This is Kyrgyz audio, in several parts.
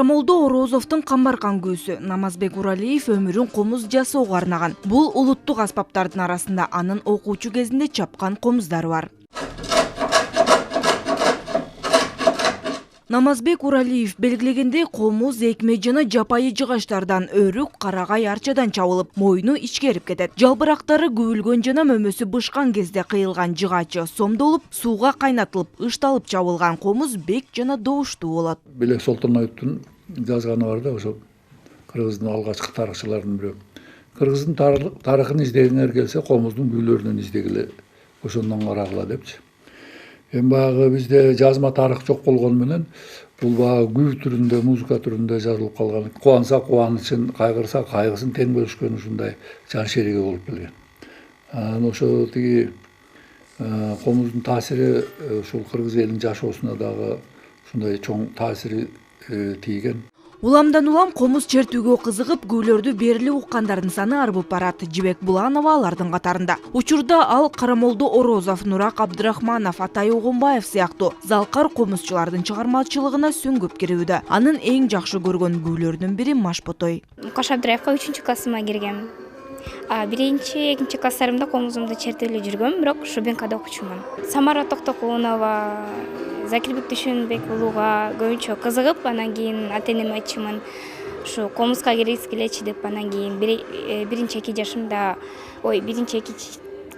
Карамолдо Орозовдун камбаркан күүсү Намазбек Уралиев өмүрүн комуз жасоого арнаган. Бул улуттук аспаптардын арасында анын окуучу кезинде чапкан комуздары бар. Намазбек Уралиев белгилегендей комуз экме жана жапайы жыгачтардан өрүк, карагай, арчадан чабылып, мойну ичкерип кетет. Жалбырактары күбүлгөн жана мөмөсү бышкан кезде кыйылган жыгачы сомдолуп, сууга кайнатылып, ышталып чабылган комуз бек жана добуштуу болот. Белек Солтоноевдун жазганы бар да, ошо кыргыздын алгачкы тарыхчыларынын бирөө. Кыргыздын тарыхын издегиңер келсе, комуздун күйлөрүнөн издегиле, ошондон карагыла депчи. Эми баягы бизде жазма тарых жок болгону менен бул баягы күү түрүндө, музыка түрүндө жазылып калган. Кубанса кубанычын, кайгырса кайгысын тең бөлүшкөн ушундай жан шериги болуп келген. Ошо тиги комуздун таасири ушул кыргыз элинин жашоосуна дагы ушундай чоң таасири тийген. Уламдан улам комуз чертүүгө кызыгып, күйлөрдү берили уккандардын саны арбып барат. Жибек Буланова алардын катарында. Учурда ал Карамолдо Орозов, Нурак Абдрахманов, Атай Огунбаев сыяктуу залкар комузчулардын чыгармачылыгына сүңгүп кирүүдө. Анын эң жакшы көргөн күйлөрүнүн бири Машботой. Кош Абдраевка 3-классыма киргем. Биринчи, экинчи класстарымда комузумду чертип эле жүргөм, бирок Шубенкада окучумун. Самара Токтокулунова, Закирбек Дүйшөнбек уулуга көбүнчө кызыгып, анан кийин ата-энеме айтчумун, ушу комузга киргиз келечи деп, анан кийин биринчи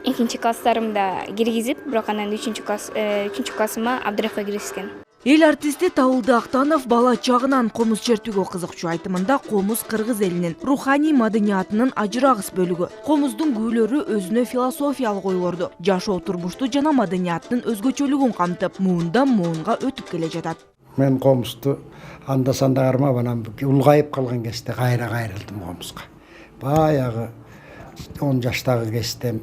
экинчи класстарымда киргизип, бирок анан 3-классыма Абдраевка киргизген. Эл артисти Табылды Актанов бала чагынан комуз чертүүгө кызыкчу. Айтымында комуз кыргыз элинин руханий маданиятынын ажырагыс бөлүгү. Комуздун күйлөрү өзүнө философиялык ойлорду, жашоо турмушту жана маданиятынын өзгөчөлүгүн камтып, муундан муунга өтүп келе жатат. Мен комузду анда санда кармап, анан улгайып калган кезде кайрылдым комузга. Баягы 10 жаштагы кезде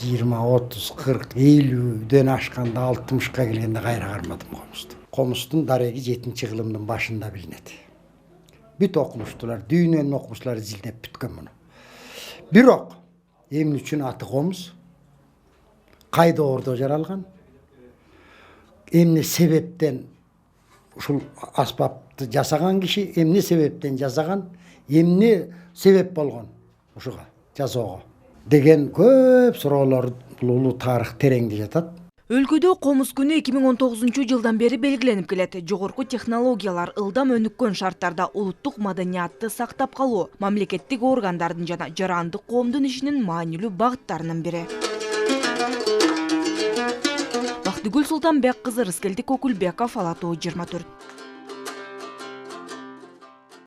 20, 30, 40, 50'den ашканда 60'ка келгенде кайра кармадым комузду. Комуздун дареги 7-кылымдын башында билинет. Бүт окумуштуулар, дүйнөнүн окумуштуулары изилдеп бүткөн муну. Бирок эмне үчүн аты комуз? Кайда ордо жаралган? Эмне себептен ушул аспапты жасаган киши эмне себептен жасаган? Эмне себеп болгон ушуга жасоого? Деген көп суроолор бул улуу тарых тереңде жатат. Өлкөдө комуз күнү 2019-жылдан бери белгиленип келет. Жогорку технологиялар, ылдам өнүккөн шарттарда улуттук маданиятты сактап калуу мамлекеттик органдардын жана жарандык коомдун ишинин маанилүү багыттарынын бири. Бактыгүл Султанбек кызы, Рыскелдик Окулбеков, Ала Тоо 24.